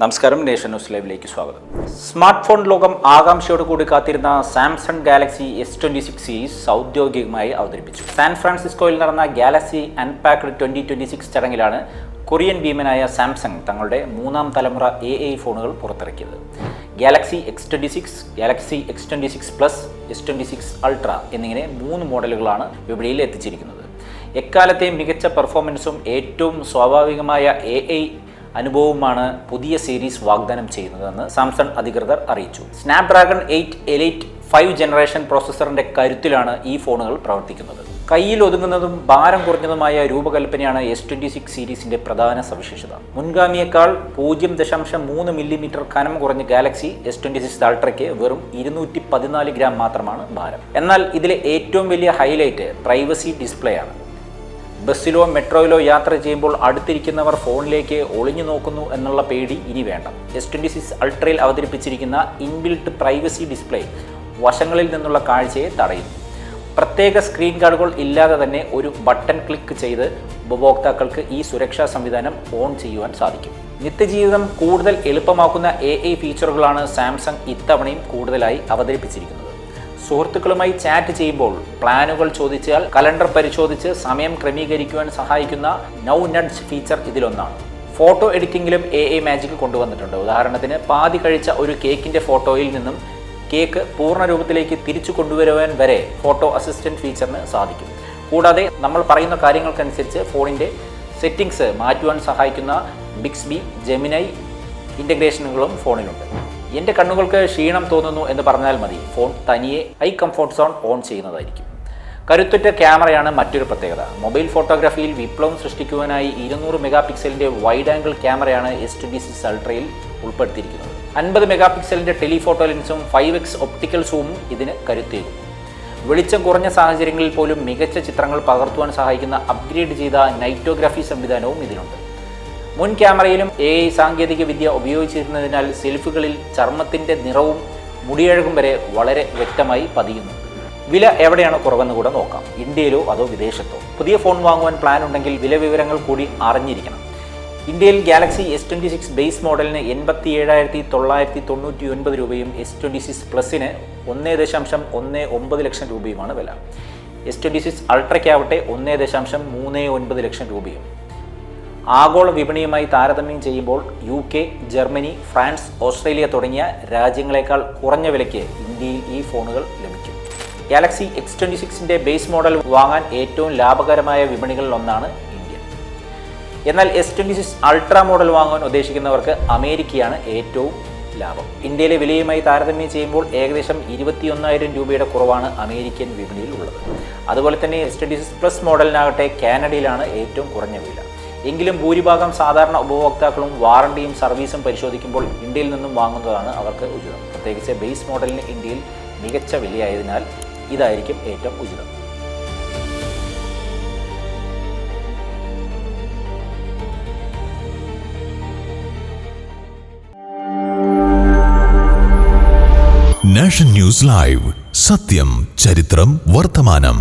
നമസ്കാരം, nation news ലൈവിലേക്ക് സ്വാഗതം. സ്മാർട്ട് ഫോൺ ലോകം ആകാംക്ഷയോടുകൂടി കാത്തിരുന്ന സാംസങ് ഗാലക്സി S26 സീരീസ് ഔദ്യോഗികമായി അവതരിപ്പിച്ചു. സാൻ ഫ്രാൻസിസ്കോയിൽ നടന്ന ഗാലക്സി അൺപാക്ഡ് 2026 ചടങ്ങിലാണ് കൊറിയൻ ഭീമനായ സാംസങ് തങ്ങളുടെ മൂന്നാം തലമുറ AI ഫോണുകൾ പുറത്തിറക്കിയത്. Galaxy X26, Galaxy X26 plus, S26 ultra എന്നിങ്ങനെ 3 മോഡലുകളാണ് വിപണിയിൽ എത്തിച്ചിരിക്കുന്നത്. എക്കാലത്തെയും മികച്ച പെർഫോമൻസും ഏറ്റവും സ്വാഭാവികമായ AI അനുഭവവുമാണ് പുതിയ സീരീസ് വാഗ്ദാനം ചെയ്യുന്നതെന്ന് സാംസങ് അധികൃതർ അറിയിച്ചു. സ്നാപ്ഡ്രാഗൺ 8 എലൈറ്റ് 5 ജനറേഷൻ പ്രോസസ്സറിന്റെ കരുത്തിലാണ് ഈ ഫോണുകൾ പ്രവർത്തിക്കുന്നത്. കയ്യിൽ ഒതുങ്ങുന്നതും ഭാരം കുറഞ്ഞതുമായ രൂപകൽപ്പനയാണ് S26 സീരീസിന്റെ പ്രധാന സവിശേഷത. മുൻഗാമിയേക്കാൾ 0.3 മില്ലിമീറ്റർ കനം കുറഞ്ഞ ഗാലക്സി S26 അൾട്രയ്ക്ക് വെറും 214 ഗ്രാം മാത്രമാണ് ഭാരം. എന്നാൽ ഇതിലെ ഏറ്റവും വലിയ ഹൈലൈറ്റ് പ്രൈവസി ഡിസ്പ്ലേ ആണ്. ബസ്സിലോ മെട്രോയിലോ യാത്ര ചെയ്യുമ്പോൾ അടുത്തിരിക്കുന്നവർ ഫോണിലേക്ക് ഒളിഞ്ഞു നോക്കുന്നു എന്നുള്ള പേടി ഇനി വേണ്ട. S26 അൾട്രയിൽ അവതരിപ്പിച്ചിരിക്കുന്ന ഇൻബിൽറ്റ് പ്രൈവസി ഡിസ്പ്ലേ വശങ്ങളിൽ നിന്നുള്ള കാഴ്ചയെ തടയുന്നു. പ്രത്യേക സ്ക്രീൻ ഗാർഡുകൾ ഇല്ലാതെ തന്നെ ഒരു ബട്ടൺ ക്ലിക്ക് ചെയ്ത് ഉപഭോക്താക്കൾക്ക് ഈ സുരക്ഷാ സംവിധാനം ഓൺ ചെയ്യുവാൻ സാധിക്കും. നിത്യജീവിതം കൂടുതൽ എളുപ്പമാക്കുന്ന AI ഫീച്ചറുകളാണ് സാംസങ് ഇത്തവണയും കൂടുതലായി അവതരിപ്പിച്ചിരിക്കുന്നത്. സുഹൃത്തുക്കളുമായി ചാറ്റ് ചെയ്യുമ്പോൾ പ്ലാനുകൾ ചോദിച്ചാൽ കലണ്ടർ പരിശോധിച്ച് സമയം ക്രമീകരിക്കുവാൻ സഹായിക്കുന്ന നൗ നഡ്ജ് ഫീച്ചർ ഇതിലൊന്നാണ്. ഫോട്ടോ എഡിറ്റിംഗിലും AI മാജിക് കൊണ്ടുവന്നിട്ടുണ്ട്. ഉദാഹരണത്തിന് പാതി കഴിച്ച ഒരു കേക്കിൻ്റെ ഫോട്ടോയിൽ നിന്നും കേക്ക് പൂർണ്ണ രൂപത്തിലേക്ക് തിരിച്ചു കൊണ്ടുവരുവാൻ വരെ ഫോട്ടോ അസിസ്റ്റൻറ്റ് ഫീച്ചറിന് സാധിക്കും. കൂടാതെ നമ്മൾ പറയുന്ന കാര്യങ്ങൾക്കനുസരിച്ച് ഫോണിൻ്റെ സെറ്റിംഗ്സ് മാറ്റുവാൻ സഹായിക്കുന്ന ബിക്സ്ബി, ജെമിനൈ ഇൻ്റഗ്രേഷനുകളും ഫോണിലുണ്ട്. എൻ്റെ കണ്ണുകൾക്ക് ക്ഷീണം തോന്നുന്നു എന്ന് പറഞ്ഞാൽ മതി, ഫോൺ തനിയെ ഐ കംഫോർട്ട് സോൺ ഓൺ ചെയ്യുന്നതായിരിക്കും. കരുത്തുറ്റ ക്യാമറയാണ് മറ്റൊരു പ്രത്യേകത. മൊബൈൽ ഫോട്ടോഗ്രാഫിയിൽ വിപ്ലവം സൃഷ്ടിക്കുവാനായി 200 മെഗാ പിക്സലിൻ്റെ വൈഡ് ആംഗിൾ ക്യാമറയാണ് S26 അൾട്രയിൽ ഉൾപ്പെടുത്തിയിരിക്കുന്നത്. 50 മെഗാ പിക്സലിൻ്റെ ടെലിഫോട്ടോ ലെൻസും 5x ഒപ്റ്റിക്കൽ സൂമും ഇതിന് കരുത്തേകും. വെളിച്ചം കുറഞ്ഞ സാഹചര്യങ്ങളിൽ പോലും മികച്ച ചിത്രങ്ങൾ പകർത്തുവാൻ സഹായിക്കുന്ന അപ്ഗ്രേഡ് ചെയ്ത നൈറ്റോഗ്രാഫി സംവിധാനവും ഇതിനുണ്ട്. മുൻ ക്യാമറയിലും AI സാങ്കേതിക വിദ്യ ഉപയോഗിച്ചിരുന്നതിനാൽ സെൽഫികളിൽ ചർമ്മത്തിൻ്റെ നിറവും മുടിയഴകും വരെ വളരെ വ്യക്തമായി പതിയുന്നു. വില എവിടെയാണ് കുറവെന്ന് കൂടെ നോക്കാം. ഇന്ത്യയിലോ അതോ വിദേശത്തോ? പുതിയ ഫോൺ വാങ്ങുവാൻ പ്ലാൻ ഉണ്ടെങ്കിൽ വില വിവരങ്ങൾ കൂടി അറിഞ്ഞിരിക്കണം. ഇന്ത്യയിൽ ഗാലക്സി S26 ബേസ് മോഡലിന് 87,999 രൂപയും S26 പ്ലസിന് 1.19 ലക്ഷം രൂപയുമാണ് വില. S26 അൾട്രയ്ക്കാവട്ടെ 1.39 ലക്ഷം രൂപയും. ആഗോള വിപണിയുമായി താരതമ്യം ചെയ്യുമ്പോൾ UK, ജർമ്മനി, ഫ്രാൻസ്, ഓസ്ട്രേലിയ തുടങ്ങിയ രാജ്യങ്ങളെക്കാൾ കുറഞ്ഞ വിലയ്ക്ക് ഇന്ത്യയിൽ ഈ ഫോണുകൾ ലഭിക്കും. ഗാലക്സി X26ൻ്റെ ബേസ് മോഡൽ വാങ്ങാൻ ഏറ്റവും ലാഭകരമായ വിപണികളിലൊന്നാണ് ഇന്ത്യ. എന്നാൽ S26 അൾട്ര മോഡൽ വാങ്ങാൻ ഉദ്ദേശിക്കുന്നവർക്ക് അമേരിക്കയാണ് ഏറ്റവും ലാഭം. ഇന്ത്യയിലെ വിലയുമായി താരതമ്യം ചെയ്യുമ്പോൾ ഏകദേശം 21,000 രൂപയുടെ കുറവാണ് അമേരിക്കൻ വിപണിയിൽ ഉള്ളത്. അതുപോലെ തന്നെ S26 പ്ലസ് മോഡലിനാകട്ടെ കാനഡയിലാണ് ഏറ്റവും കുറഞ്ഞ വില. എങ്കിലും ഭൂരിഭാഗം സാധാരണ ഉപഭോക്താക്കളും വാറണ്ടിയും സർവീസും പരിശോധിക്കുമ്പോൾ ഇന്ത്യയിൽ നിന്നും വാങ്ങുന്നതാണ് അവർക്ക് ഉചിതം. പ്രത്യേകിച്ച് ബേസ് മോഡലിന് ഇന്ത്യയിൽ മികച്ച വിലയായതിനാൽ ഇതായിരിക്കും ഏറ്റവും ഉചിതം. നാഷൻ ന്യൂസ് ലൈവ്, സത്യം, ചരിത്രം, വർത്തമാനം.